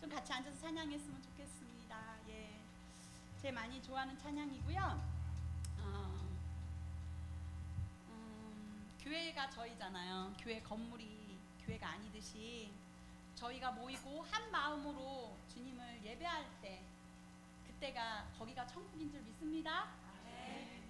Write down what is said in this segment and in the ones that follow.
좀 같이 앉아서 찬양했으면 좋겠습니다. 예, 제 많이 좋아하는 찬양이고요. 교회가 저희잖아요. 교회 건물이 교회가 아니듯이 저희가 모이고 한 마음으로 주님을 예배할 때 그때가 거기가 천국인 줄 믿습니다. 네.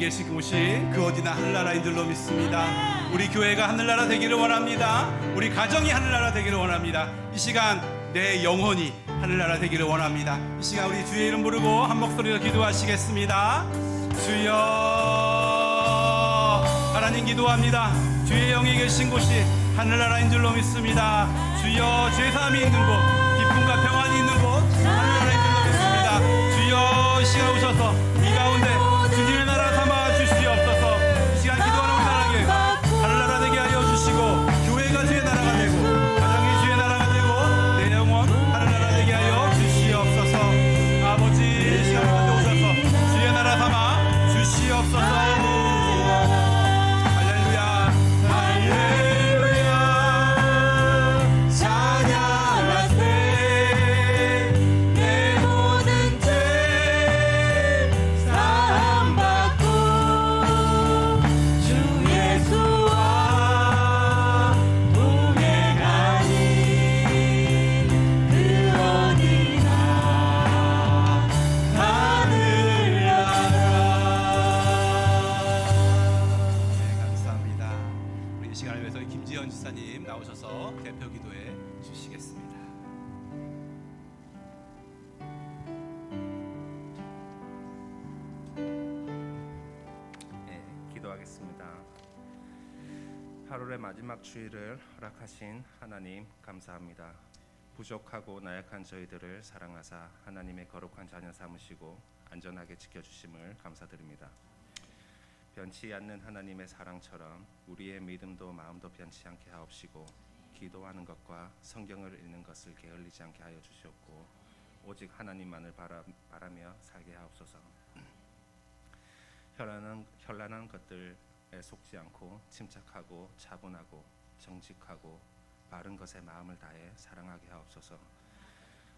계신 곳이 그 어디나 하늘나라인 줄로 믿습니다. 우리 교회가 하늘나라 되기를 원합니다. 우리 가정이 하늘나라 되기를 원합니다. 이 시간 내 영혼이 하늘나라 되기를 원합니다. 이 시간 우리 주의 이름 부르고 한 목소리로 기도하시겠습니다. 주여, 하나님 기도합니다. 주의 영이 계신 곳이 하늘나라인 줄로 믿습니다. 주여, 죄사함이 있는 곳, 기쁨과 평안이 있는 곳 하늘나라인 줄로 믿습니다. 주여, 이 시간 오셔서 이 가운데 주님의 나라 삼아 주시옵소서. 이 시간 기도하는 우리 사랑교회가 하늘나라 되게 하여 주시고, 교회가 주의 나라가 되고, 가정이 주의 나라가 되고, 내 영혼 하늘나라 되게 하여 주시옵소서. 아버지, 이 시간 가운데 오셔서 주의 나라 삼아 주시옵소서. 김지현 지사님 나오셔서 대표 기도해 주시겠습니다. 네, 기도하겠습니다. 8월의 마지막 주일을 허락하신 하나님 감사합니다. 부족하고 나약한 저희들을 사랑하사 하나님의 거룩한 자녀 삼으시고 안전하게 지켜주심을 감사드립니다. 변치 않는 하나님의 사랑처럼 우리의 믿음도 마음도 변치 않게 하옵시고, 기도하는 것과 성경을 읽는 것을 게을리지 않게 하여 주시옵고, 오직 하나님만을 바라며 살게 하옵소서. 현란한 것들에 속지 않고 침착하고 차분하고 정직하고 바른 것에 마음을 다해 사랑하게 하옵소서.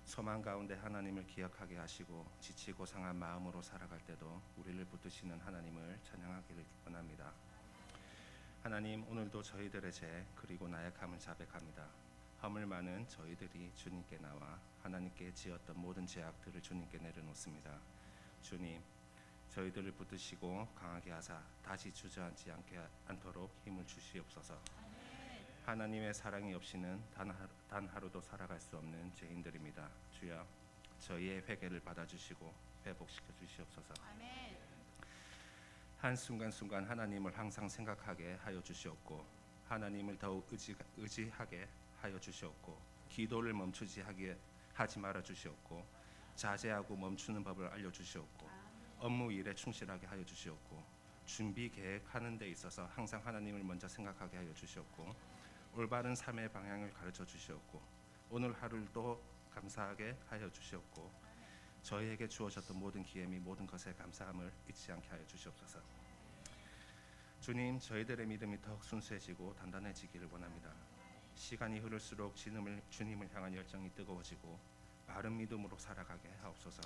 소망 가운데 하나님을 기억하게 하시고 지치고 상한 마음으로 살아갈 때도 우리를 붙드시는 하나님을 찬양하기를 원합니다. 하나님, 오늘도 저희들의 죄 그리고 나약함을 자백합니다. 허물 많은 저희들이 주님께 나와 하나님께 지었던 모든 죄악들을 주님께 내려놓습니다. 주님, 저희들을 붙드시고 강하게 하사 다시 주저앉지 않도록 힘을 주시옵소서. 하나님의 사랑이 없이는 단 하루도 살아갈 수 없는 죄인들입니다. 주여, 저희의 회개를 받아주시고 회복시켜 주시옵소서. 아멘. 한순간순간 하나님을 항상 생각하게 하여 주시옵고, 하나님을 더욱 의지하게 하여 주시옵고, 기도를 멈추지 하지 말아 주시옵고, 자제하고 멈추는 법을 알려 주시옵고, 업무 일에 충실하게 하여 주시옵고, 준비 계획하는 데 있어서 항상 하나님을 먼저 생각하게 하여 주시옵고, 올바른 삶의 방향을 가르쳐 주시옵고, 오늘 하루도 감사하게 하여 주시옵고, 저희에게 주어졌던 모든 기회 및 모든 것에 감사함을 잊지 않게 하여 주시옵소서. 주님, 저희들의 믿음이 더욱 순수해지고 단단해지기를 원합니다. 시간이 흐를수록 주님을 향한 열정이 뜨거워지고 바른 믿음으로 살아가게 하옵소서.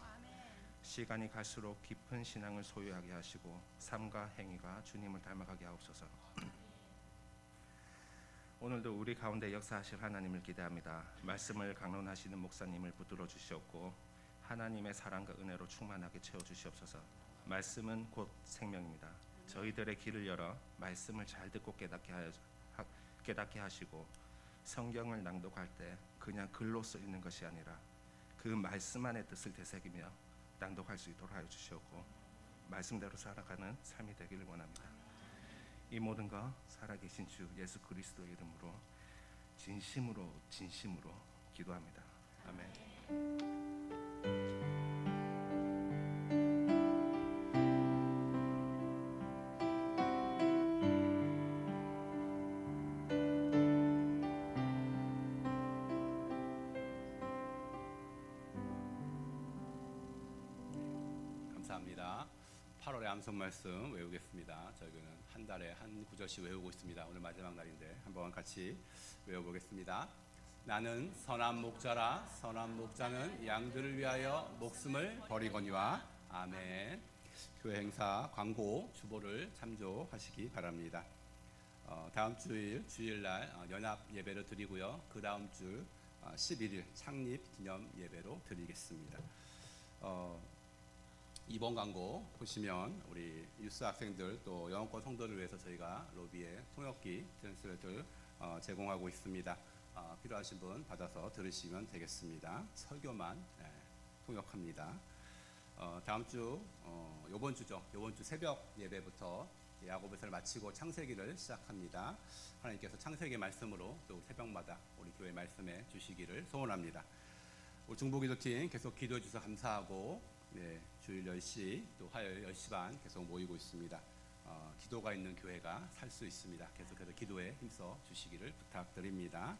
시간이 갈수록 깊은 신앙을 소유하게 하시고 삶과 행위가 주님을 닮아가게 하옵소서. 오늘도 우리 가운데 역사하실 하나님을 기대합니다. 말씀을 강론하시는 목사님을 붙들어 주시옵고, 하나님의 사랑과 은혜로 충만하게 채워 주시옵소서. 말씀은 곧 생명입니다. 저희들의 귀를 열어 말씀을 잘 듣고 깨닫게 하시고, 성경을 낭독할 때 그냥 글로써 읽는 것이 아니라 그 말씀 안의 뜻을 되새기며 낭독할 수 있도록 하여 주시옵고, 말씀대로 살아가는 삶이 되기를 원합니다. 이 모든 것 살아계신 주 예수 그리스도의 이름으로 진심으로 기도합니다. 아멘. 감사합니다. 8월의 암송 말씀 외우겠습니다. 저희는 한 달에 한 구절씩 외우고 있습니다. 오늘 마지막 날인데 한번 같이 외워보겠습니다. 나는 선한 목자라. 선한 목자는 양들을 위하여 목숨을 버리거니와. 아멘. 교회 행사 광고 주보를 참조하시기 바랍니다. 다음 주일날 연합 예배를 드리고요. 그 다음 주 11일 창립 기념 예배로 드리겠습니다. 이번 광고 보시면 우리 유스 학생들 또 영어권 성도를 위해서 저희가 로비에 통역기 트랜스레이터를 제공하고 있습니다. 필요하신 분 받아서 들으시면 되겠습니다. 설교만 통역합니다. 다음 주 요번 주죠. 요번 주 새벽 예배부터 야고보서를 마치고 창세기를 시작합니다. 하나님께서 창세기 말씀으로 또 새벽마다 우리 교회 말씀해 주시기를 소원합니다. 우리 중보기도팀 계속 기도해 주셔서 감사하고 주일 10시 또 화요일 10시 반 계속 모이고 있습니다. 기도가 있는 교회가 살 수 있습니다. 계속해서 기도에 힘써 주시기를 부탁드립니다.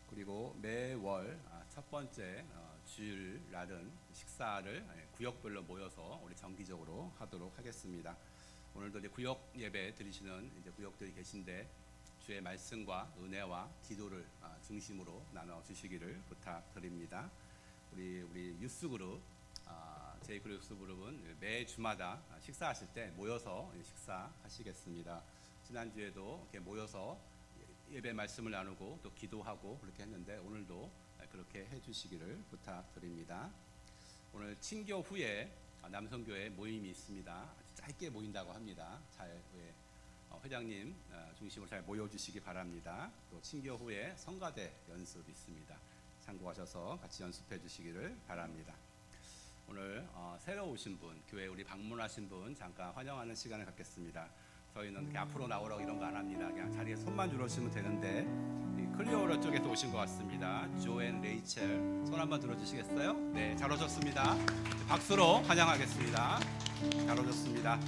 그리고 매월 첫 번째 주일 날은 식사를 구역별로 모여서 우리 정기적으로 하도록 하겠습니다. 오늘도 이제 구역 예배 드리시는 이제 구역들이 계신데 주의 말씀과 은혜와 기도를 중심으로 나눠 주시기를 부탁드립니다. 우리 유스그룹 제2그룹 유스그룹은 매 주마다 식사하실 때 모여서 식사하시겠습니다. 지난주에도 이렇게 모여서 예배 말씀을 나누고 또 기도하고 그렇게 했는데 오늘도 그렇게 해주시기를 부탁드립니다. 오늘 친교 후에 남성교회 모임이 있습니다. 아주 짧게 모인다고 합니다. 잘 회장님 중심으로 잘 모여주시기 바랍니다. 또 친교 후에 성가대 연습 있습니다. 참고하셔서 같이 연습해 주시기를 바랍니다. 오늘 새로 오신 분, 교회 우리 방문하신 분 잠깐 환영하는 시간을 갖겠습니다. 저희는 이렇게 앞으로 나오라고 이런 거 안 합니다. 그냥 자리에 손만 들어주시면 되는데 클리어로 쪽에서 오신 것 같습니다. 조앤 레이첼 손 한번 들어주시겠어요? 네, 잘 오셨습니다. 박수로 환영하겠습니다. 잘 오셨습니다.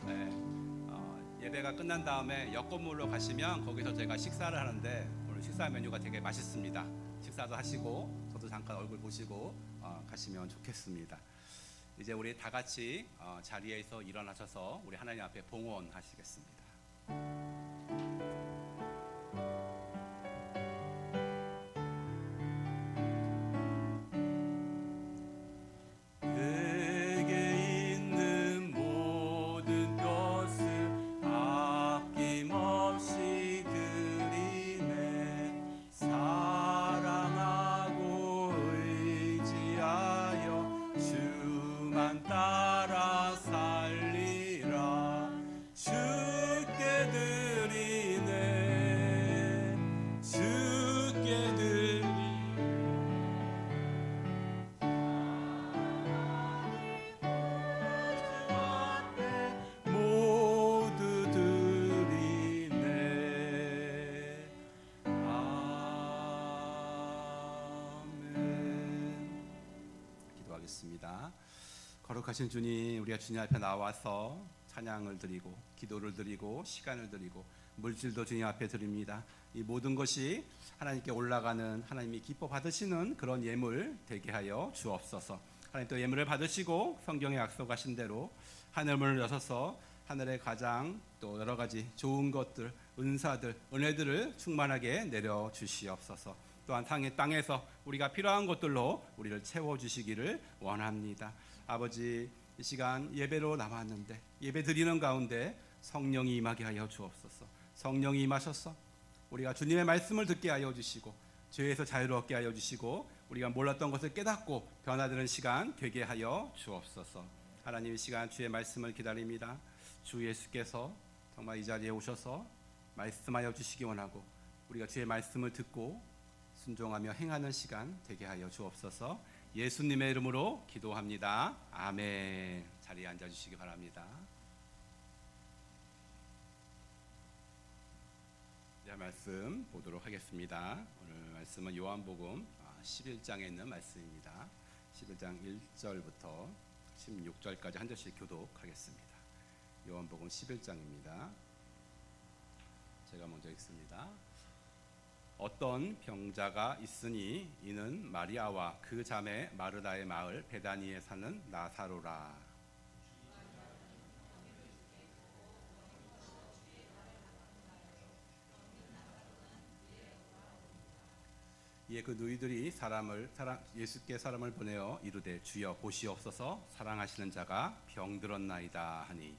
네, 예배가 끝난 다음에 옆 건물로 가시면 거기서 제가 식사를 하는데 오늘 식사 메뉴가 되게 맛있습니다. 식사도 하시고 저도 잠깐 얼굴 보시고 가시면 좋겠습니다. 이제 우리 다 같이 자리에서 일어나셔서 우리 하나님 앞에 봉헌하시겠습니다. 거룩하신 주님, 우리가 주님 앞에 나와서 찬양을 드리고 기도를 드리고 시간을 드리고 물질도 주님 앞에 드립니다. 이 모든 것이 하나님께 올라가는 하나님이 기뻐 받으시는 그런 예물 되게 하여 주옵소서. 하나님 또 예물을 받으시고 성경에 약속하신 대로 하늘문을 여셔서 하늘의 가장 또 여러 가지 좋은 것들, 은사들, 은혜들을 충만하게 내려 주시옵소서. 또한 땅에서 우리가 필요한 것들로 우리를 채워주시기를 원합니다. 아버지, 이 시간 예배로 남았는데 예배 드리는 가운데 성령이 임하게 하여 주옵소서. 성령이 임하셔서 우리가 주님의 말씀을 듣게 하여 주시고 죄에서 자유롭게 하여 주시고 우리가 몰랐던 것을 깨닫고 변화되는 시간 되게 하여 주옵소서. 하나님, 이 시간 주의 말씀을 기다립니다. 주 예수께서 정말 이 자리에 오셔서 말씀하여 주시기 원하고 우리가 주의 말씀을 듣고 순종하며 행하는 시간 되게 하여 주옵소서. 예수님의 이름으로 기도합니다. 아멘. 자리에 앉아주시기 바랍니다. 자, 말씀 보도록 하겠습니다. 오늘 말씀은 요한복음 11장에 있는 말씀입니다. 11장 1절부터 16절까지 한 절씩 교독하겠습니다. 요한복음 11장입니다. 제가 먼저 읽습니다. 어떤 병자가 있으니 이는 마리아와 그 자매 마르다의 마을 베다니에 사는 나사로라. 이에 그 누이들이 예수께 사람을 보내어 이르되 주여 보시옵소서 사랑하시는 자가 병들었나이다 하니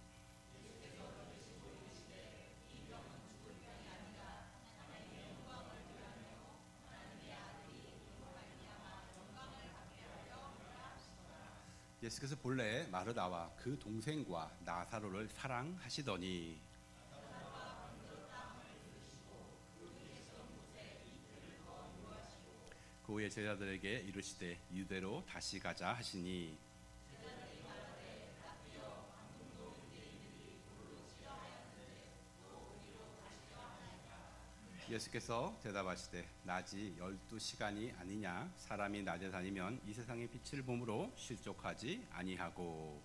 예수께서 본래 마르다와 그 동생과 나사로를 사랑하시더니 그 후에 제자들에게 이르시되 유대로 다시 가자 하시니 예수께서 대답하시되 낮이 12시간이 아니냐 사람이 낮에 다니면 이 세상의 빛을 보므로 실족하지 아니하고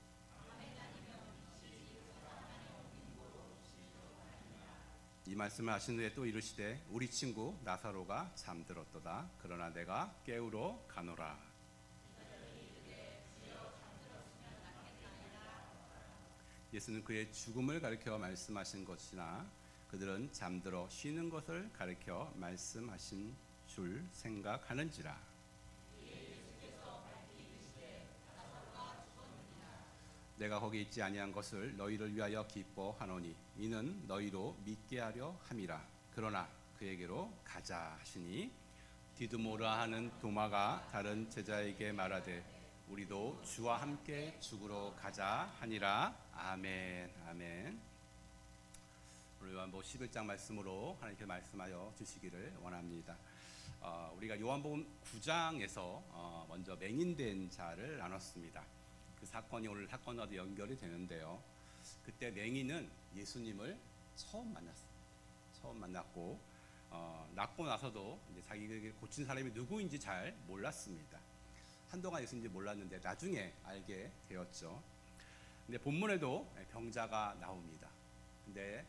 이 말씀을 하신 후에 또 이르시되 우리 친구 나사로가 잠들었도다 그러나 내가 깨우러 가노라. 예수는 그의 죽음을 가리켜 말씀하신 것이나 그들은 잠들어 쉬는 것을 가리켜 말씀하신 줄 생각하는지라. 내가 거기 있지 아니한 것을 너희를 위하여 기뻐하노니 이는 너희로 믿게 하려 함이라. 그러나 그에게로 가자 하시니 디두모라 하는 도마가 다른 제자에게 말하되 우리도 주와 함께 죽으러 가자 하니라. 아멘. 아멘. 오늘 요한복음 11장 말씀으로 하나님께 말씀하여 주시기를 원합니다. 우리가 요한복음 9장에서 먼저 맹인된 자를 나눴습니다. 그 사건이 오늘 사건과도 연결이 되는데요. 그때 맹인은 예수님을 처음 만났습니다. 처음 만났고 낳고 나서도 이제 자기에게 고친 사람이 누구인지 잘 몰랐습니다. 한동안 예수님인지 몰랐는데 나중에 알게 되었죠. 근데 본문에도 병자가 나옵니다. 근데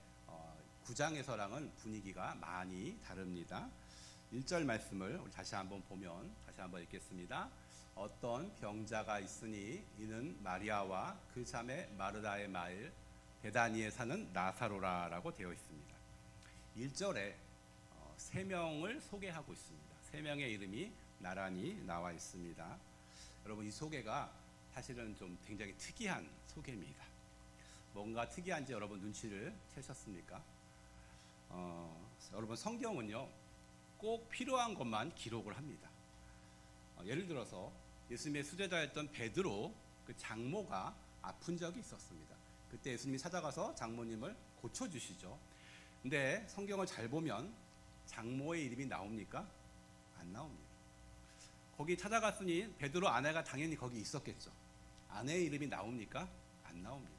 9장에서랑은 분위기가 많이 다릅니다. 1절 말씀을 우리 다시 한번 보면 다시 한번 읽겠습니다. 어떤 병자가 있으니 이는 마리아와 그 자매 마르다의 마을 베다니에 사는 나사로라라고 되어 있습니다. 1절에 세 명을 소개하고 있습니다. 세 명의 이름이 나란히 나와 있습니다. 여러분 이 소개가 사실은 좀 굉장히 특이한 소개입니다. 뭔가 특이한지 여러분 눈치를 채셨습니까? 여러분 성경은요 꼭 필요한 것만 기록을 합니다. 예를 들어서 예수님의 수제자였던 베드로 그 장모가 아픈 적이 있었습니다. 그때 예수님이 찾아가서 장모님을 고쳐주시죠. 근데 성경을 잘 보면 장모의 이름이 나옵니까? 안 나옵니다. 거기 찾아갔으니 베드로 아내가 당연히 거기 있었겠죠. 아내의 이름이 나옵니까? 안 나옵니다.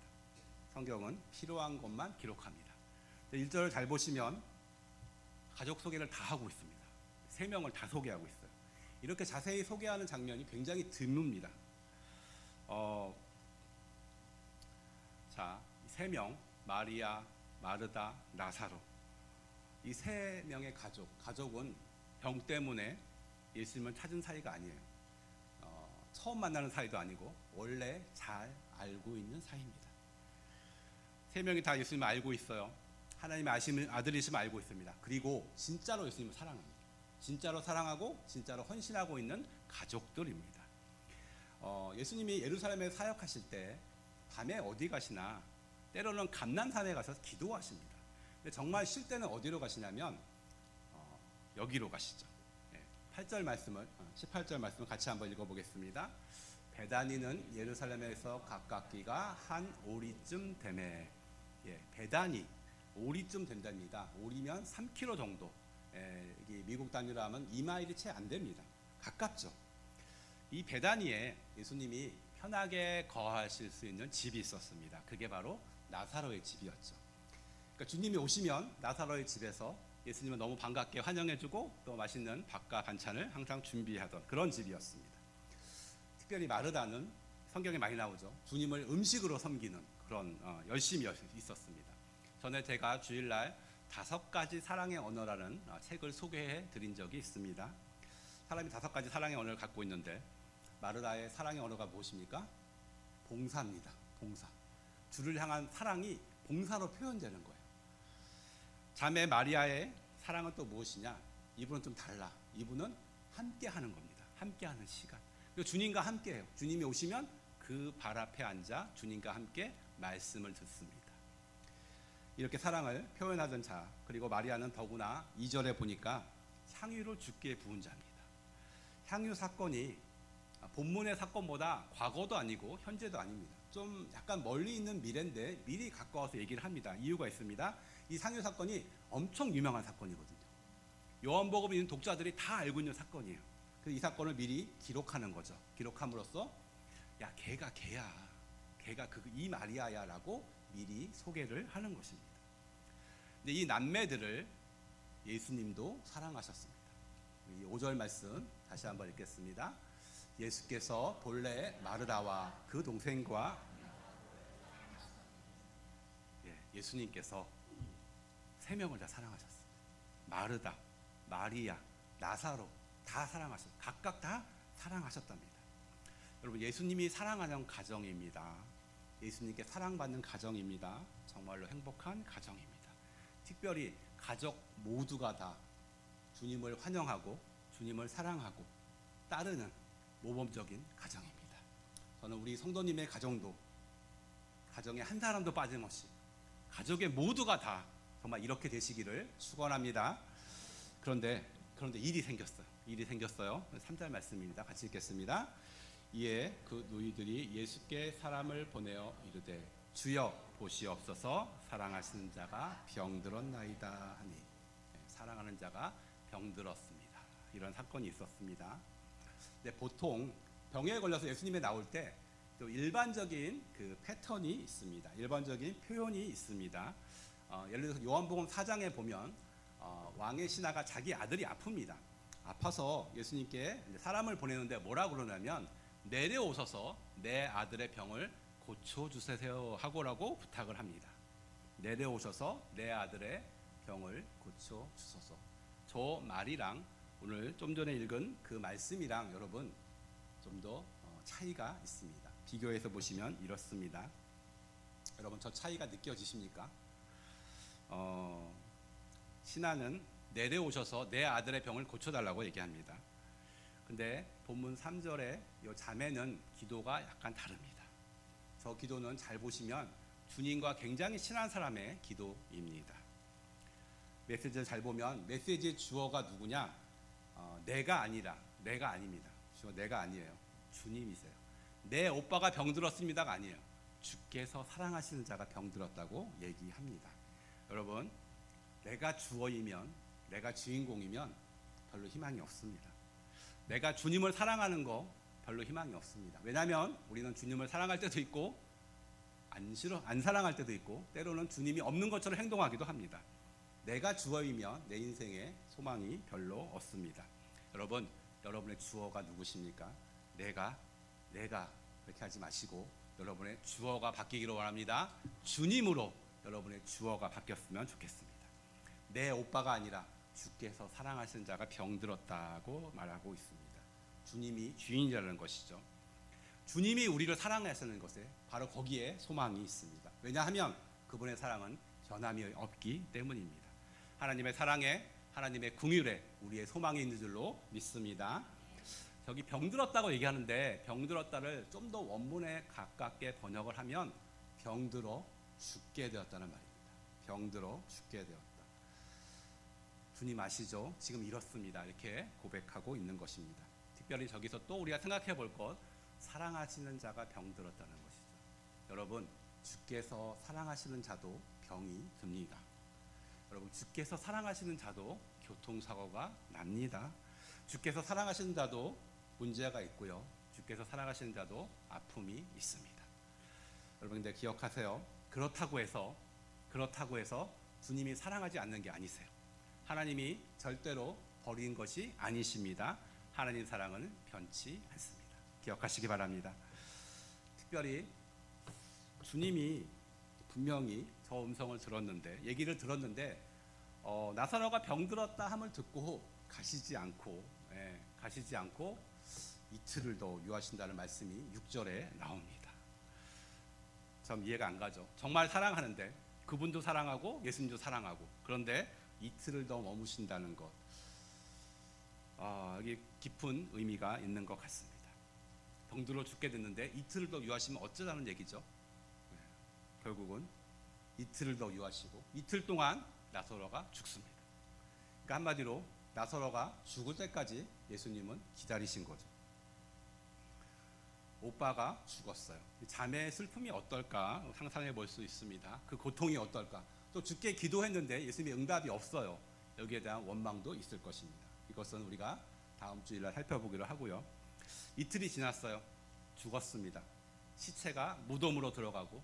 성경은 필요한 것만 기록합니다. 1절을 잘 보시면 가족 소개를 다 하고 있습니다. 세 명을 다 소개하고 있어요. 이렇게 자세히 소개하는 장면이 굉장히 드뭅니다. 자, 세 명 마리아, 마르다, 나사로 이 세 명의 가족은 병 때문에 예수님을 찾은 사이가 아니에요. 처음 만나는 사이도 아니고 원래 잘 알고 있는 사이입니다. 세 명이 다 예수님을 알고 있어요. 하나님의 아들이심을 알고 있습니다. 그리고 진짜로 예수님을 사랑합니다. 진짜로 사랑하고 진짜로 헌신하고 있는 가족들입니다. 예수님이 예루살렘에 사역하실 때 밤에 어디 가시나 때로는 감람산에 가서 기도하십니다. 근데 정말 쉴 때는 어디로 가시냐면 여기로 가시죠. 8절 말씀을 18절 말씀을 같이 한번 읽어보겠습니다. 베다니는 예루살렘에서 가깝기가 한 오리쯤 되매. 베다니 오리쯤 된답니다. 오리면 3km 정도. 미국 단위로 하면 2마일이 채 안 됩니다. 가깝죠. 이 베다니에 예수님이 편하게 거하실 수 있는 집이 있었습니다. 그게 바로 나사로의 집이었죠. 그러니까 주님이 오시면 나사로의 집에서 예수님은 너무 반갑게 환영해주고 또 맛있는 밥과 반찬을 항상 준비하던 그런 집이었습니다. 특별히 마르다는 성경에 많이 나오죠. 주님을 음식으로 섬기는 그런 열심이 있었습니다. 전에 제가 주일날 5가지 사랑의 언어라는 책을 소개해 드린 적이 있습니다. 사람이 5가지 사랑의 언어를 갖고 있는데 마르다의 사랑의 언어가 무엇입니까? 봉사입니다. 봉사. 주를 향한 사랑이 봉사로 표현되는 거예요. 자매 마리아의 사랑은 또 무엇이냐? 이분은 좀 달라. 이분은 함께 하는 겁니다. 함께 하는 시간. 그리고 주님과 함께 해요. 주님이 오시면 그 발 앞에 앉아 주님과 함께 말씀을 듣습니다. 이렇게 사랑을 표현하던 자, 그리고 마리아는 더구나 2절에 보니까 향유를 주께 부은 자입니다. 향유 사건이 본문의 사건보다 과거도 아니고 현재도 아닙니다. 좀 약간 멀리 있는 미래인데 미리 가까워서 얘기를 합니다. 이유가 있습니다. 이 상요 사건이 엄청 유명한 사건이거든요. 요한복음 읽는 독자들이 다 알고 있는 사건이에요. 그래서 이 사건을 미리 기록하는 거죠. 기록함으로써 야 걔가 걔야, 걔가 이 마리아야라고 미리 소개를 하는 것입니다. 근데 이 남매들을 예수님도 사랑하셨습니다. 이 5절 말씀 다시 한번 읽겠습니다. 예수께서 본래 마르다와 그 동생과 예수님께서 세 명을 다 사랑하셨어요. 마르다, 마리아, 나사로 다 사랑하셨어요. 각각 다 사랑하셨답니다. 여러분 예수님이 사랑하는 가정입니다. 예수님께 사랑받는 가정입니다. 정말로 행복한 가정입니다. 특별히 가족 모두가 다 주님을 환영하고 주님을 사랑하고 따르는 모범적인 가정입니다. 저는 우리 성도님의 가정도 가정에 한 사람도 빠짐없이 가족의 모두가 다 정말 이렇게 되시기를 축원합니다. 그런데 일이 생겼어요. 3절 말씀입니다. 같이 읽겠습니다. 이에 그 누이들이 예수께 사람을 보내어 이르되 주여 보시옵소서 사랑하시는 자가 병들었나이다 하니 사랑하는 자가 병들었습니다. 이런 사건이 있었습니다. 근데 보통 병에 걸려서 예수님에 나올 때 또 일반적인 그 패턴이 있습니다. 일반적인 표현이 있습니다. 예를 들어서 요한복음 4장에 보면 왕의 신하가 자기 아들이 아픕니다. 아파서 예수님께 사람을 보내는데 뭐라 그러냐면 내려오셔서 내 아들의 병을 고쳐주세요 하고라고 부탁을 합니다. 내려오셔서 내 아들의 병을 고쳐주소서. 저 말이랑 오늘 좀 전에 읽은 그 말씀이랑 여러분 좀 더 차이가 있습니다. 비교해서 보시면 이렇습니다. 여러분 저 차이가 느껴지십니까? 신하는 내려오셔서 내 아들의 병을 고쳐달라고 얘기합니다. 근데 본문 3절에 이 자매는 기도가 약간 다릅니다. 저 기도는 잘 보시면 주님과 굉장히 친한 사람의 기도입니다. 메시지를 잘 보면 메시지의 주어가 누구냐? 내가 아니라, 내가 아닙니다. 주어 내가 아니에요. 주님이세요. 내 오빠가 병들었습니다가 아니에요. 주께서 사랑하시는 자가 병들었다고 얘기합니다. 여러분, 내가 주어이면, 내가 주인공이면 별로 희망이 없습니다. 내가 주님을 사랑하는 거 별로 희망이 없습니다. 왜냐하면 우리는 주님을 사랑할 때도 있고 안 사랑할 때도 있고 때로는 주님이 없는 것처럼 행동하기도 합니다. 내가 주어이면 내 인생에 소망이 별로 없습니다. 여러분, 여러분의 주어가 누구십니까? 내가 그렇게 하지 마시고 여러분의 주어가 바뀌기를 원합니다. 주님으로 여러분의 주어가 바뀌었으면 좋겠습니다. 내 오빠가 아니라 주께서 사랑하시는 자가 병들었다고 말하고 있습니다. 주님이 주인이라는 것이죠. 주님이 우리를 사랑하시는 것에 바로 거기에 소망이 있습니다. 왜냐하면 그분의 사랑은 변함이 없기 때문입니다. 하나님의 사랑에 하나님의 긍휼에 우리의 소망이 있는 줄로 믿습니다. 저기 병들었다고 얘기하는데 병들었다를 좀 더 원문에 가깝게 번역을 하면 병들어 죽게 되었다는 말입니다. 병들어 죽게 되었다. 주님 아시죠? 지금 이렇습니다. 이렇게 고백하고 있는 것입니다. 특별히 저기서 또 우리가 생각해 볼 것, 사랑하시는 자가 병들었다는 것이죠. 여러분, 주께서 사랑하시는 자도 병이 듭니다. 여러분, 주께서 사랑하시는 자도 교통사고가 납니다. 주께서 사랑하시는 자도 문제가 있고요. 주께서 사랑하시는 자도 아픔이 있습니다. 여러분, 근데 기억하세요. 그렇다고 해서 주님이 사랑하지 않는 게 아니세요. 하나님이 절대로 버린 것이 아니십니다. 하나님 사랑은 변치 않습니다. 기억하시기 바랍니다. 특별히 주님이 분명히 저 음성을 들었는데, 얘기를 들었는데 나사로가 병들었다 함을 듣고 가시지 않고 이틀을 더 유하신다는 말씀이 6절에 나옵니다. 참 이해가 안 가죠. 정말 사랑하는데 그분도 사랑하고 예수님도 사랑하고 그런데 이틀을 더 머무신다는 것, 여기 깊은 의미가 있는 것 같습니다. 병들어 죽게 됐는데 이틀을 더 유하시면 어쩌자는 얘기죠. 결국은 이틀을 더 유하시고 이틀 동안 나사로가 죽습니다. 그러니까 한마디로 나사로가 죽을 때까지 예수님은 기다리신 거죠. 오빠가 죽었어요. 자매의 슬픔이 어떨까 상상해 볼 수 있습니다. 그 고통이 어떨까. 또 죽게 기도했는데 예수님의 응답이 없어요. 여기에 대한 원망도 있을 것입니다. 이것은 우리가 다음 주일날 살펴보기로 하고요. 이틀이 지났어요. 죽었습니다. 시체가 무덤으로 들어가고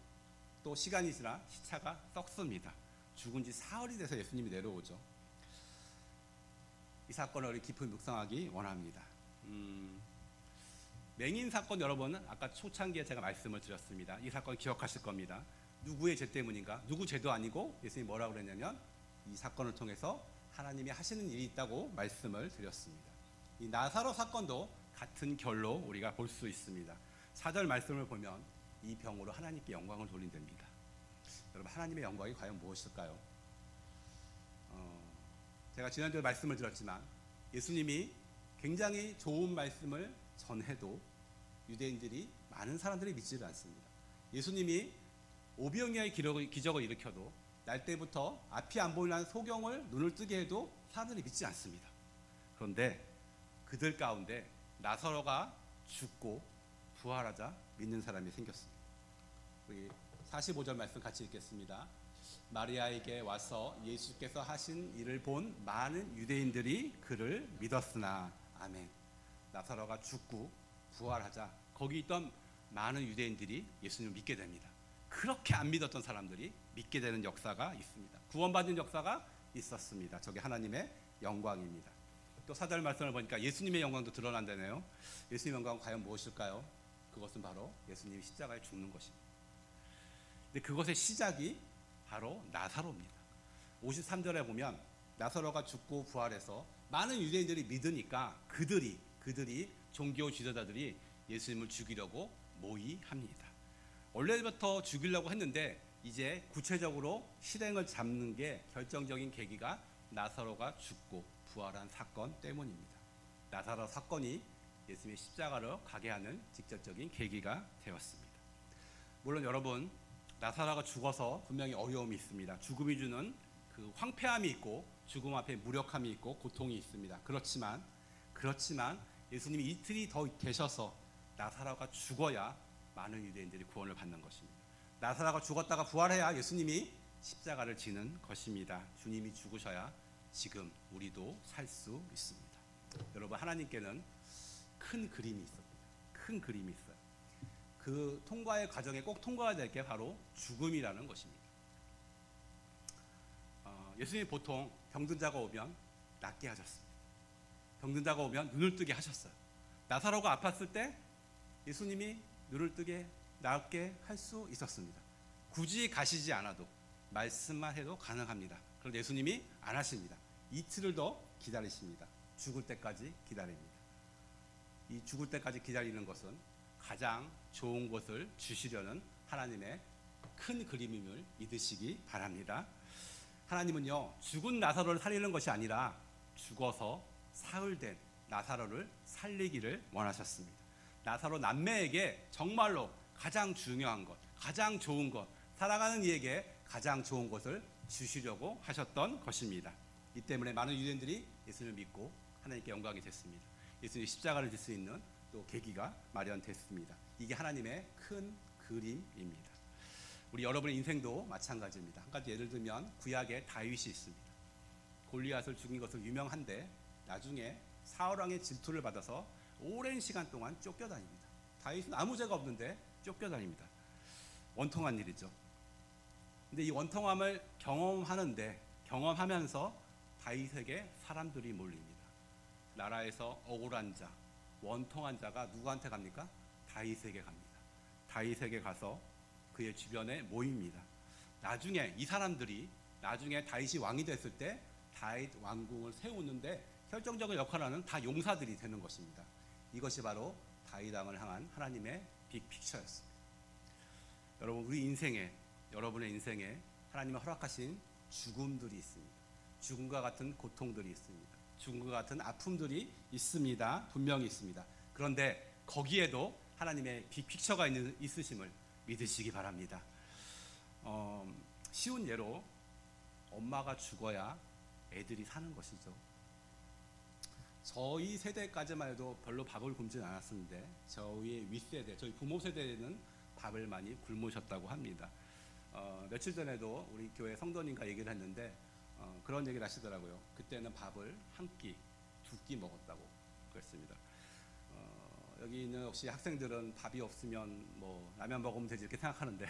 또 시간이 지나 시체가 썩습니다. 죽은 지 사흘이 돼서 예수님이 내려오죠. 이 사건을 우리 깊이 묵상하기 원합니다. 맹인 사건 여러분 아까 초창기에 제가 말씀을 드렸습니다. 이 사건 기억하실 겁니다. 누구의 죄 때문인가? 누구 죄도 아니고 예수님이 뭐라고 그랬냐면 이 사건을 통해서 하나님이 하시는 일이 있다고 말씀을 드렸습니다. 이 나사로 사건도 같은 결로 우리가 볼 수 있습니다. 4절 말씀을 보면 이 병으로 하나님께 영광을 돌린답니다. 여러분 하나님의 영광이 과연 무엇일까요? 제가 지난주에 말씀을 드렸지만 예수님이 굉장히 좋은 말씀을 전해도 유대인들이 많은 사람들이 믿지를 않습니다. 예수님이 오병이어의 기적을 일으켜도 날 때부터 앞이 안 보이는 소경을 눈을 뜨게 해도 사람들이 믿지 않습니다. 그런데 그들 가운데 나사로가 죽고 부활하자 믿는 사람이 생겼습니다. 우리 45절 말씀 같이 읽겠습니다. 마리아에게 와서 예수께서 하신 일을 본 많은 유대인들이 그를 믿었으나 아멘. 나사로가 죽고 부활하자 거기 있던 많은 유대인들이 예수님을 믿게 됩니다. 그렇게 안 믿었던 사람들이 믿게 되는 역사가 있습니다. 구원받는 역사가 있었습니다. 저게 하나님의 영광입니다. 또 4절 말씀을 보니까 예수님의 영광도 드러난다네요. 예수님의 영광은 과연 무엇일까요? 그것은 바로 예수님이 십자가에 죽는 것입니다. 근데 그것의 시작이 바로 나사로입니다. 53절에 보면 나사로가 죽고 부활해서 많은 유대인들이 믿으니까 그들이 종교 지도자들이 예수님을 죽이려고 모의합니다. 원래부터 죽이려고 했는데 이제 구체적으로 실행을 잡는 게 결정적인 계기가 나사로가 죽고 부활한 사건 때문입니다. 나사로 사건이 예수님의 십자가로 가게 하는 직접적인 계기가 되었습니다. 물론 여러분 나사로가 죽어서 분명히 어려움이 있습니다. 죽음이 주는 그 황폐함이 있고 죽음 앞에 무력함이 있고 고통이 있습니다. 그렇지만 예수님이 이틀이 더 계셔서 나사로가 죽어야 많은 유대인들이 구원을 받는 것입니다. 나사로가 죽었다가 부활해야 예수님이 십자가를 지는 것입니다. 주님이 죽으셔야 지금 우리도 살 수 있습니다. 여러분 하나님께는 큰 그림이 있습니다. 큰 그림이 있어요. 그 통과의 과정에 꼭 통과해야 될 게 바로 죽음이라는 것입니다. 예수님이 보통 병든 자가 오면 낫게 하셨습니다. 병든 자가 오면 눈을 뜨게 하셨어요. 나사로가 아팠을 때 예수님이 눈을 뜨게 낫게 할 수 있었습니다. 굳이 가시지 않아도 말씀만 해도 가능합니다. 그런데 예수님이 안 하십니다. 이틀을 더 기다리십니다. 죽을 때까지 기다립니다. 이 죽을 때까지 기다리는 것은 가장 좋은 것을 주시려는 하나님의 큰 그림임을 믿으시기 바랍니다. 하나님은요 죽은 나사로를 살리는 것이 아니라 죽어서 사흘된 나사로를 살리기를 원하셨습니다. 나사로 남매에게 정말로 가장 중요한 것, 가장 좋은 것, 살아가는 이에게 가장 좋은 것을 주시려고 하셨던 것입니다. 이 때문에 많은 유대인들이 예수님을 믿고 하나님께 영광이 됐습니다. 예수님이 십자가를 질 수 있는 또 계기가 마련됐습니다. 이게 하나님의 큰 그림입니다. 우리 여러분의 인생도 마찬가지입니다. 한 가지 예를 들면 구약에 다윗이 있습니다. 골리앗을 죽인 것은 유명한데 나중에 사울왕의 질투를 받아서 오랜 시간 동안 쫓겨다닙니다. 다윗은 아무 죄가 없는데 쫓겨다닙니다. 원통한 일이죠. 근데 이 원통함을 경험하면서 다윗에게 사람들이 몰립니다. 나라에서 억울한 자, 원통한 자가 누구한테 갑니까? 다윗에게 갑니다. 다윗에게 가서 그의 주변에 모입니다. 나중에 이 사람들이 다윗이 왕이 됐을 때 다윗 왕궁을 세우는데 결정적인 역할을 하는 다 용사들이 되는 것입니다. 이것이 바로 다윗 왕을 향한 하나님의 빅픽처였습니다. 여러분의 인생에 하나님이 허락하신 죽음들이 있습니다. 죽음과 같은 고통들이 있습니다. 죽음과 같은 아픔들이 있습니다. 분명히 있습니다. 그런데 거기에도 하나님의 빅픽처가 있으심을 믿으시기 바랍니다. 쉬운 예로 엄마가 죽어야 애들이 사는 것이죠. 저희 세대까지만 해도 별로 밥을 굶지는 않았는데 저희 윗세대, 저희 부모 세대는 밥을 많이 굶으셨다고 합니다. 며칠 전에도 우리 교회 성도님과 얘기를 했는데 그런 얘기를 하시더라고요. 그때는 밥을 한 끼, 두 끼 먹었다고 그랬습니다. 여기 있는 혹시 학생들은 밥이 없으면 뭐 라면 먹으면 되지 이렇게 생각하는데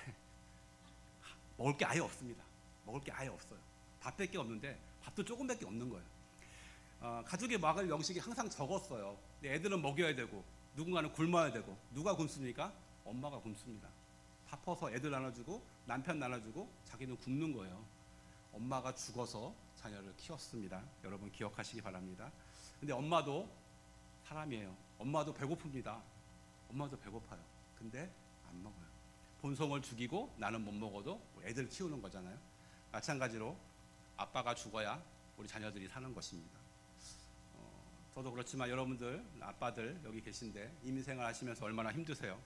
먹을 게 아예 없습니다. 먹을 게 아예 없어요. 밥밖에 없는데 밥도 조금밖에 없는 거예요. 가족의 먹을 양식이 항상 적었어요. 근데 애들은 먹여야 되고 누군가는 굶어야 되고 누가 굶습니까? 엄마가 굶습니다. 밥 퍼서 애들 나눠주고 남편 나눠주고 자기는 굶는 거예요. 엄마가 죽어서 자녀를 키웠습니다. 여러분 기억하시기 바랍니다. 근데 엄마도 사람이에요. 엄마도 배고픕니다. 엄마도 배고파요. 근데 안 먹어요. 본성을 죽이고 나는 못 먹어도 애들 키우는 거잖아요. 마찬가지로 아빠가 죽어야 우리 자녀들이 사는 것입니다. 저도 그렇지만 여러분들 아빠들 여기 계신데 이민생활 하시면서 얼마나 힘드세요?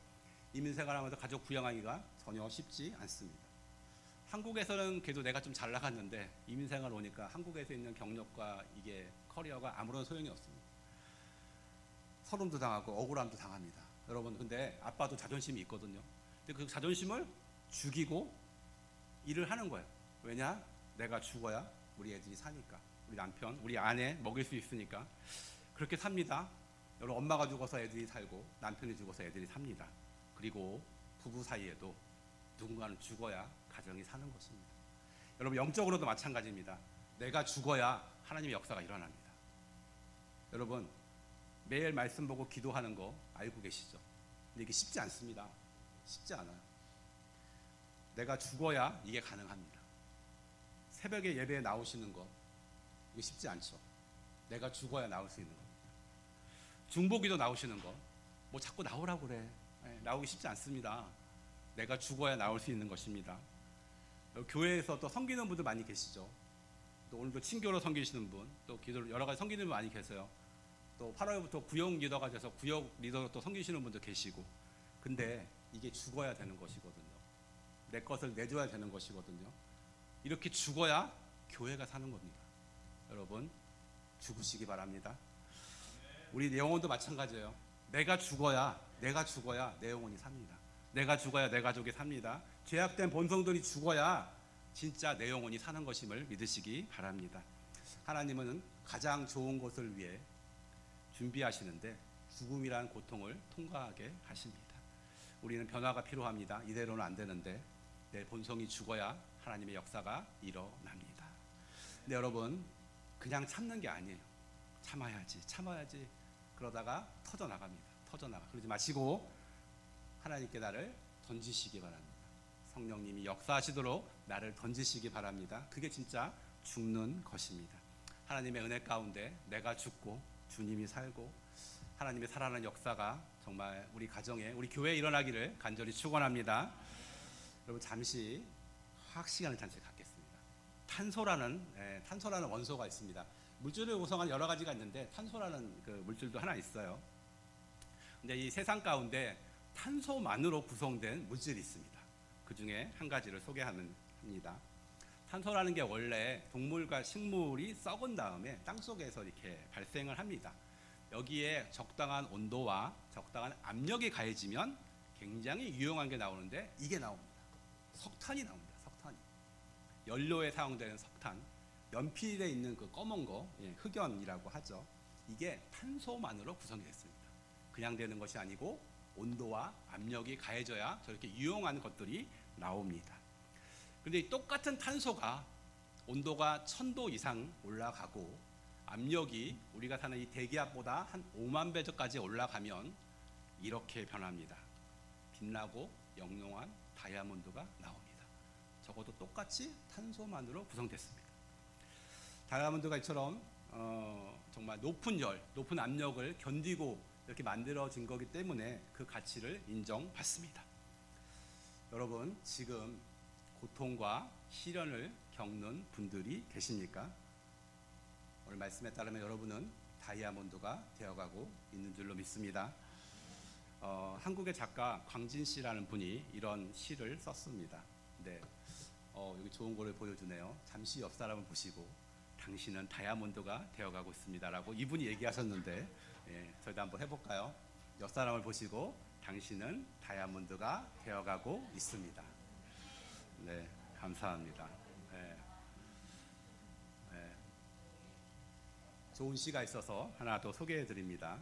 이민생활하면서 가족 부양하기가 전혀 쉽지 않습니다. 한국에서는 그래도 내가 좀 잘 나갔는데 이민생활 오니까 한국에서 있는 경력과 이게 커리어가 아무런 소용이 없습니다. 서름도 당하고 억울함도 당합니다. 여러분 근데 아빠도 자존심이 있거든요. 근데 그 자존심을 죽이고 일을 하는 거예요. 왜냐? 내가 죽어야 우리 애들이 사니까. 우리 남편, 우리 아내 먹일 수 있으니까. 그렇게 삽니다. 여러분 엄마가 죽어서 애들이 살고 남편이 죽어서 애들이 삽니다. 그리고 부부 사이에도 누군가는 죽어야 가정이 사는 것입니다. 여러분 영적으로도 마찬가지입니다. 내가 죽어야 하나님의 역사가 일어납니다. 여러분 매일 말씀 보고 기도하는 거 알고 계시죠? 근데 이게 쉽지 않습니다. 쉽지 않아요. 내가 죽어야 이게 가능합니다. 새벽에 예배에 나오시는 거 이게 쉽지 않죠. 내가 죽어야 나올 수 있는 겁니다. 중보기도 나오시는 거 뭐 자꾸 나오라고 그래. 나오기 쉽지 않습니다. 내가 죽어야 나올 수 있는 것입니다. 교회에서 또 섬기는 분들 많이 계시죠. 또 오늘도 친교로 섬기시는 분, 또 기도로 여러 가지 섬기는 분 많이 계세요. 또 8월부터 구역 리더가 돼서 구역 리더로 또 섬기시는 분도 계시고. 근데 이게 죽어야 되는 것이거든요. 내 것을 내줘야 되는 것이거든요. 이렇게 죽어야 교회가 사는 겁니다. 여러분 죽으시기 바랍니다. 우리 영혼도 마찬가지예요. 내가 죽어야 내 영혼이 삽니다. 내가 죽어야 내 가족이 삽니다. 죄악된 본성들이 죽어야 진짜 내 영혼이 사는 것임을 믿으시기 바랍니다. 하나님은 가장 좋은 것을 위해 준비하시는데 죽음이라는 고통을 통과하게 하십니다. 우리는 변화가 필요합니다. 이대로는 안 되는데 내 본성이 죽어야 하나님의 역사가 일어납니다. 근데 여러분 그냥 참는 게 아니에요. 참아야지 그러다가 터져나갑니다. 그러지 마시고 하나님께 나를 던지시기 바랍니다. 성령님이 역사하시도록 나를 던지시기 바랍니다. 그게 진짜 죽는 것입니다. 하나님의 은혜 가운데 내가 죽고 주님이 살고 하나님의 살아나는 역사가 정말 우리 가정에 우리 교회에 일어나기를 간절히 축원합니다. 여러분 잠시 화학 시간을 잠시 갖겠습니다. 탄소라는 원소가 있습니다. 물질을 구성한 여러 가지가 있는데 탄소라는 그 물질도 하나 있어요. 근데 이 세상 가운데 탄소만으로 구성된 물질이 있습니다. 그 중에 한 가지를 소개합니다. 탄소라는 게 원래 동물과 식물이 썩은 다음에 땅속에서 이렇게 발생을 합니다. 여기에 적당한 온도와 적당한 압력이 가해지면 굉장히 유용한 게 나오는데 이게 나옵니다. 석탄이 나옵니다. 석탄이. 연료에 사용되는 석탄. 연필에 있는 그 검은 거, 흑연이라고 하죠. 이게 탄소만으로 구성이 됐습니다. 그냥 되는 것이 아니고 온도와 압력이 가해져야 저렇게 유용한 것들이 나옵니다. 그런데 이 똑같은 탄소가 온도가 1000도 이상 올라가고 압력이 우리가 사는 이 대기압보다 한 5만 배까지 올라가면 이렇게 변합니다. 빛나고 영롱한 다이아몬드가 나옵니다. 적어도 똑같이 탄소만으로 구성됐습니다. 다이아몬드가 이처럼 정말 높은 열, 높은 압력을 견디고 이렇게 만들어진 거기 때문에 그 가치를 인정받습니다. 여러분 지금 고통과 시련을 겪는 분들이 계십니까? 오늘 말씀에 따르면 여러분은 다이아몬드가 되어가고 있는 줄로 믿습니다. 한국의 작가 광진 씨라는 분이 이런 시를 썼습니다. 근데 여기 좋은 거를 보여주네요. 잠시 옆 사람을 보시고 당신은 다이아몬드가 되어가고 있습니다라고 이분이 얘기하셨는데, 예, 저희도 한번 해볼까요? 옆 사람을 보시고 당신은 다이아몬드가 되어가고 있습니다. 네, 감사합니다. 예, 예. 좋은 시가 있어서 하나 더 소개해 드립니다.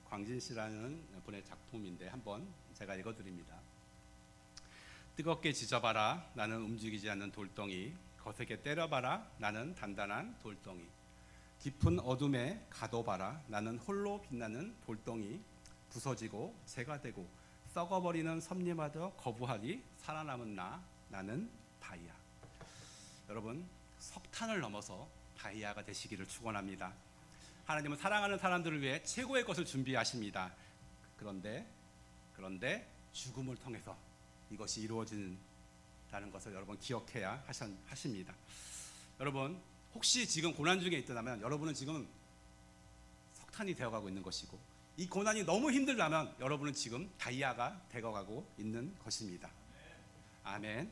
광진 씨라는 분의 작품인데 한번 제가 읽어 드립니다. 뜨겁게 지져봐라, 나는 움직이지 않는 돌덩이. 거세게 때려봐라, 나는 단단한 돌덩이. 깊은 어둠에 가둬봐라, 나는 홀로 빛나는 돌덩이. 부서지고 새가 되고 썩어버리는 섭리마저 거부하리 살아남은 나는 다이아. 여러분, 석탄을 넘어서 다이아가 되시기를 축원합니다. 하나님은 사랑하는 사람들을 위해 최고의 것을 준비하십니다. 그런데 죽음을 통해서 이것이 이루어진다는 것을 여러분 기억해야 하십니다. 여러분, 혹시 지금 고난 중에 있다면 여러분은 지금 석탄이 되어가고 있는 것이고, 이 고난이 너무 힘들다면 여러분은 지금 다이아가 되어가고 있는 것입니다. 아멘.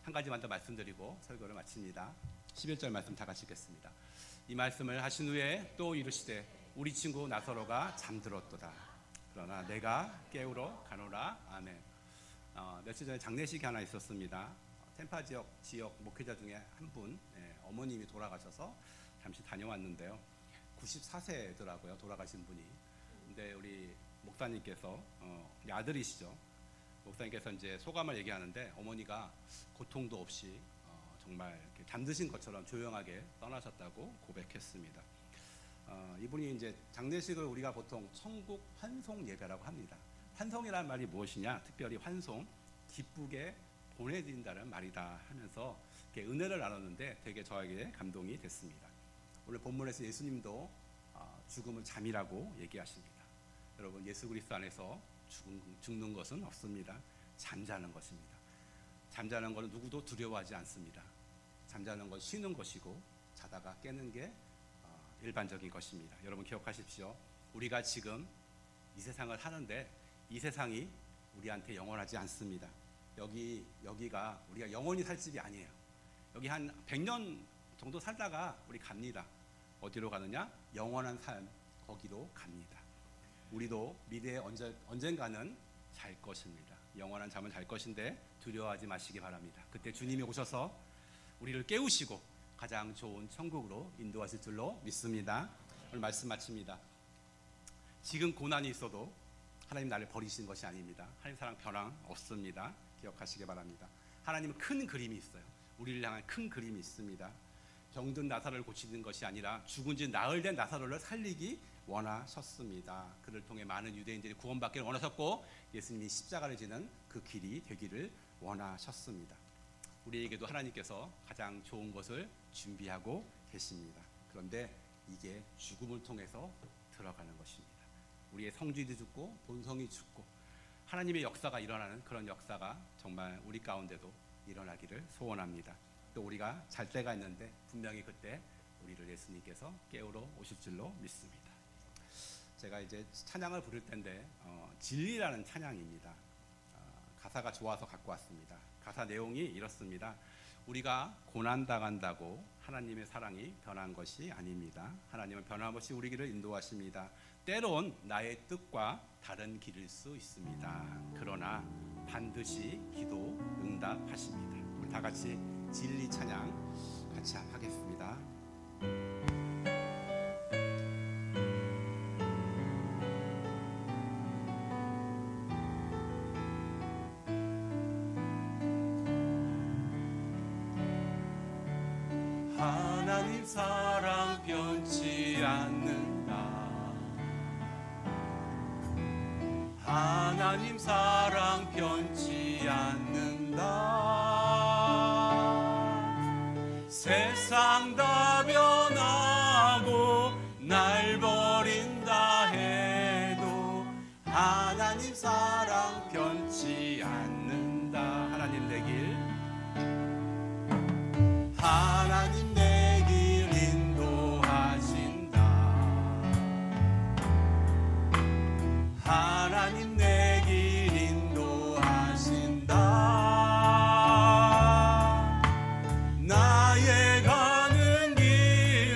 한 가지만 더 말씀드리고 설교를 마칩니다. 11절 말씀 다 같이 읽겠습니다. 이 말씀을 하신 후에 또 이르시되 우리 친구 나사로가 잠들었도다. 그러나 내가 깨우러 가노라. 아멘. 며칠 전에 장례식이 하나 있었습니다. 템파 지역 목회자 중에 한 분, 어머님이 돌아가셔서 잠시 다녀왔는데요. 94세더라고요, 돌아가신 분이. 근데 우리 목사님께서 아들이시죠. 목사님께서 이제 소감을 얘기하는데 어머니가 고통도 없이 정말 이렇게 잠드신 것처럼 조용하게 떠나셨다고 고백했습니다. 이분이 이제 장례식을 우리가 보통 천국 환송 예배라고 합니다. 환송이라는 말이 무엇이냐? 특별히 환송, 기쁘게 보내드린다는 말이다 하면서 이렇게 은혜를 나눴는데 되게 저에게 감동이 됐습니다. 오늘 본문에서 예수님도 죽음을 잠이라고 얘기하십니다. 여러분, 예수 그리스도 안에서 죽는 것은 없습니다. 잠자는 것입니다. 잠자는 것은 누구도 두려워하지 않습니다. 잠자는 건 쉬는 것이고 자다가 깨는 게 일반적인 것입니다. 여러분 기억하십시오. 우리가 지금 이 세상을 사는데 이 세상이 우리한테 영원하지 않습니다. 여기가 우리가 영원히 살 집이 아니에요. 여기 한 100년 정도 살다가 우리 갑니다. 어디로 가느냐? 영원한 삶, 거기로 갑니다. 우리도 미래에 언젠가는 잘 것입니다. 영원한 잠을 잘 것인데 두려워하지 마시기 바랍니다. 그때 주님이 오셔서 우리를 깨우시고 가장 좋은 천국으로 인도하실 줄로 믿습니다. 오늘 말씀 마칩니다. 지금 고난이 있어도 하나님 나를 버리신 것이 아닙니다. 하나님 사랑 변함 없습니다. 기억하시기 바랍니다. 하나님은 큰 그림이 있어요. 우리를 향한 큰 그림이 있습니다. 병든 나사로를 고치는 것이 아니라 죽은 지 나흘 된 나사로를 살리기 원하셨습니다. 그를 통해 많은 유대인들이 구원받기를 원하셨고 예수님이 십자가를 지는 그 길이 되기를 원하셨습니다. 우리에게도 하나님께서 가장 좋은 것을 준비하고 계십니다. 그런데 이게 죽음을 통해서 들어가는 것입니다. 우리의 성질이 죽고 본성이 죽고 하나님의 역사가 일어나는 그런 역사가 정말 우리 가운데도 일어나기를 소원합니다. 또 우리가 잘 때가 있는데 분명히 그때 우리를 예수님께서 깨우러 오실 줄로 믿습니다. 제가 이제 찬양을 부를 텐데 진리라는 찬양입니다. 가사가 좋아서 갖고 왔습니다. 가사 내용이 이렇습니다. 우리가 고난당한다고 하나님의 사랑이 변한 것이 아닙니다. 하나님은 변함없이 우리 길을 인도하십니다. 때론 나의 뜻과 다른 길일 수 있습니다. 그러나 반드시 기도 응답하십니다. 우리 다 같이 진리 찬양 같이 하겠습니다. 하나님 사랑 변치 않는다. 하나님 사랑 변치 않는다. 세상 다 변하고 날 버린다 해도 하나님 사랑 변치 않는다. 하나님 내 길, 하나님 내 길 인도하신다. 하나님 내 길 인도하신다. 나의 가는 길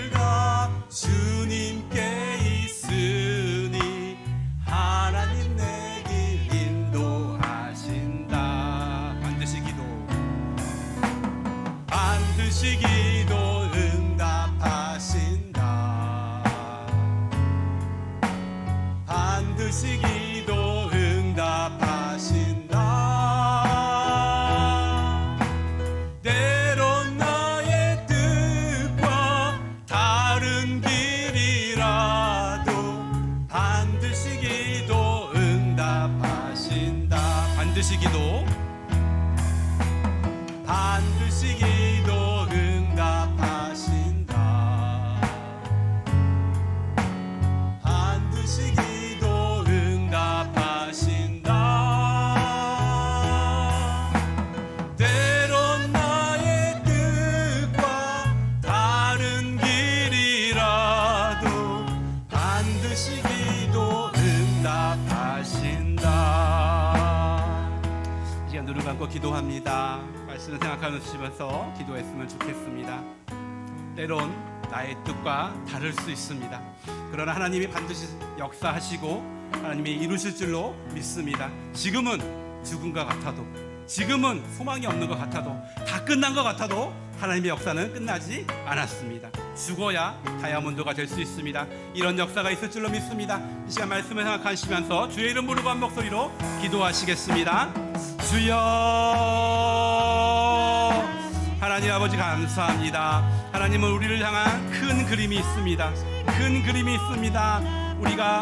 반드시 기도 응답하신다. 때론 나의 뜻과 다른 길이라도 반드시 기도 응답하신다. 반드시 기도 응답하신다. 반드시 기도 응답하신다. 때론 나의 뜻과 다른 길이라도 반드시 기도 응답하신다. 이 시간 눈을 감고 기도합니다. 말씀을 생각하시면서 기도했으면 좋겠습니다. 때론 나의 뜻과 다를 수 있습니다. 그러나 하나님이 반드시 역사하시고 하나님이 이루실 줄로 믿습니다. 지금은 죽은 것 같아도, 지금은 소망이 없는 것 같아도, 다 끝난 것 같아도 하나님의 역사는 끝나지 않았습니다. 죽어야 다이아몬드가 될 수 있습니다. 이런 역사가 있을 줄로 믿습니다. 이 시간 말씀을 생각하시면서 주의 이름 부르고 한 목소리로 기도하시겠습니다. 주여, 하나님 아버지 감사합니다. 하나님은 우리를 향한 큰 그림이 있습니다. 큰 그림이 있습니다.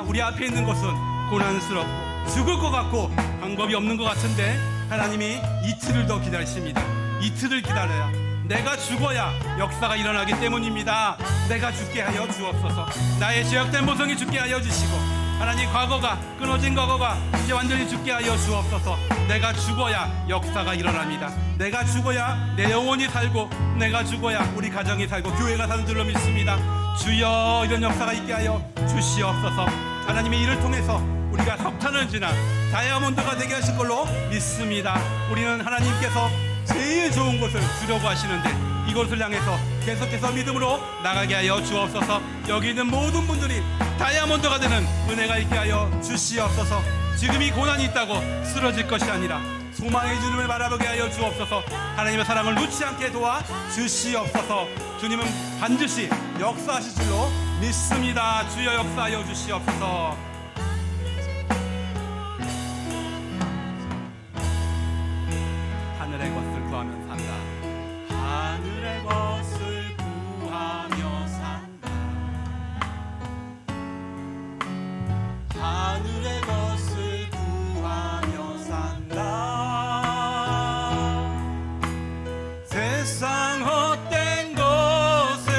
우리 앞에 있는 것은 고난스럽고 죽을 것 같고 방법이 없는 것 같은데 하나님이 이틀을 더 기다리십니다. 이틀을 기다려야 내가 죽어야 역사가 일어나기 때문입니다. 내가 죽게 하여 주옵소서. 나의 죄악된 모성이 죽게 하여 주시고 하나님, 과거가 끊어진 과거가 이제 완전히 죽게 하여 주옵소서. 내가 죽어야 역사가 일어납니다. 내가 죽어야 내 영혼이 살고, 내가 죽어야 우리 가정이 살고 교회가 사는 줄로 믿습니다. 주여, 이런 역사가 있게 하여 주시옵소서. 하나님의 일을 통해서 우리가 석탄을 지나 다이아몬드가 되게 하실 걸로 믿습니다. 우리는 하나님께서 제일 좋은 것을 주려고 하시는데 이것을 향해서 계속해서 믿음으로 나가게 하여 주옵소서. 여기 있는 모든 분들이 다이아몬드가 되는 은혜가 있게 하여 주시옵소서. 지금 이 고난이 있다고 쓰러질 것이 아니라 소망의 주님을 바라보게 하여 주옵소서. 하나님의 사랑을 놓지 않게 도와 주시옵소서. 주님은 반드시 역사하실 줄로 믿습니다. 주여, 역사하여 주시옵소서. 하늘의 것을 구하면 산다. 하늘의 것을 구하며 산다. 하늘의 것을 구하며 산다. 세상 헛된 것에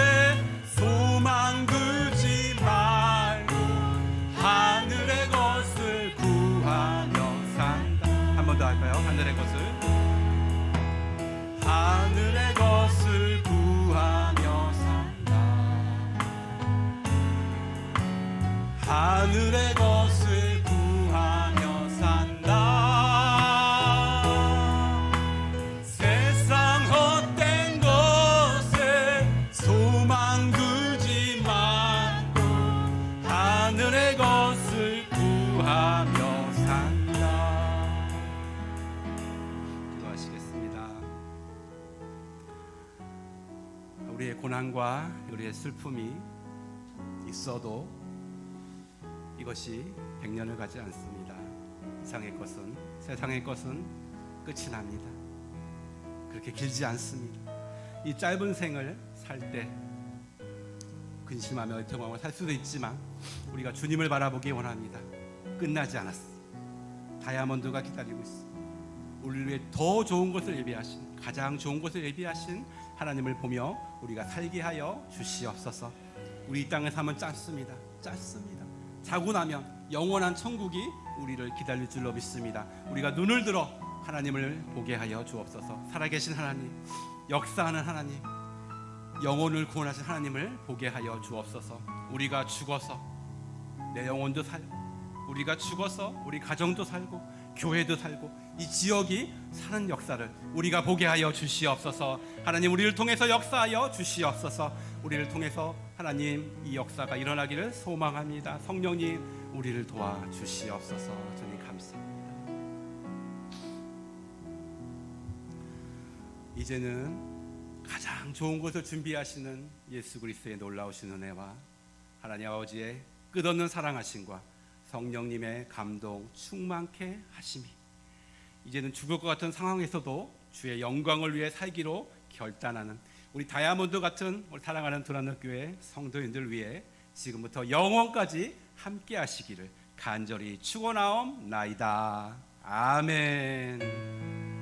소망 두지 말고 하늘의 것을 구하며 산다. 한 번 더 할까요? 하늘의 것을, 하늘의 것을 구하며 산다. 하늘의 것을 구하며 산다. 세상 헛된 것에 소망 두지 말고 하늘의 것을 구하며 산다. 기도하시겠습니다. 우리의 고난과 우리의 슬픔이 있어도 이것이 100년을 가지 않습니다. 세상의 것은 끝이 납니다. 그렇게 길지 않습니다. 이 짧은 생을 살 때 근심하며 애통하며 살 수도 있지만 우리가 주님을 바라보기 원합니다. 끝나지 않았어. 다이아몬드가 기다리고 있어. 우리를 위해 더 좋은 것을 예비하신, 가장 좋은 것을 예비하신 하나님을 보며 우리가 살게 하여 주시옵소서. 우리 이 땅의 삶은 짧습니다. 자고 나면 영원한 천국이 우리를 기다릴 줄로 믿습니다. 우리가 눈을 들어 하나님을 보게 하여 주옵소서. 살아계신 하나님, 역사하는 하나님, 영혼을 구원하신 하나님을 보게 하여 주옵소서. 우리가 죽어서 내 영혼도 살고, 우리가 죽어서 우리 가정도 살고 교회도 살고 이 지역이 사는 역사를 우리가 보게 하여 주시옵소서. 하나님, 우리를 통해서 역사하여 주시옵소서. 우리를 통해서 하나님 이 역사가 일어나기를 소망합니다. 성령님, 우리를 도와 주시옵소서. 주님 감사합니다. 이제는 가장 좋은 것을 준비하시는 예수 그리스도의 놀라우신 은혜와 하나님 아버지의 끝없는 사랑하심과 성령님의 감동 충만케 하심이 이제는 죽을 것 같은 상황에서도 주의 영광을 위해 살기로 결단하는 우리 다이아몬드 같은 우리 사랑하는 두란노교회 성도인들 위해 지금부터 영원까지 함께 하시기를 간절히 축원하옵나이다. 아멘.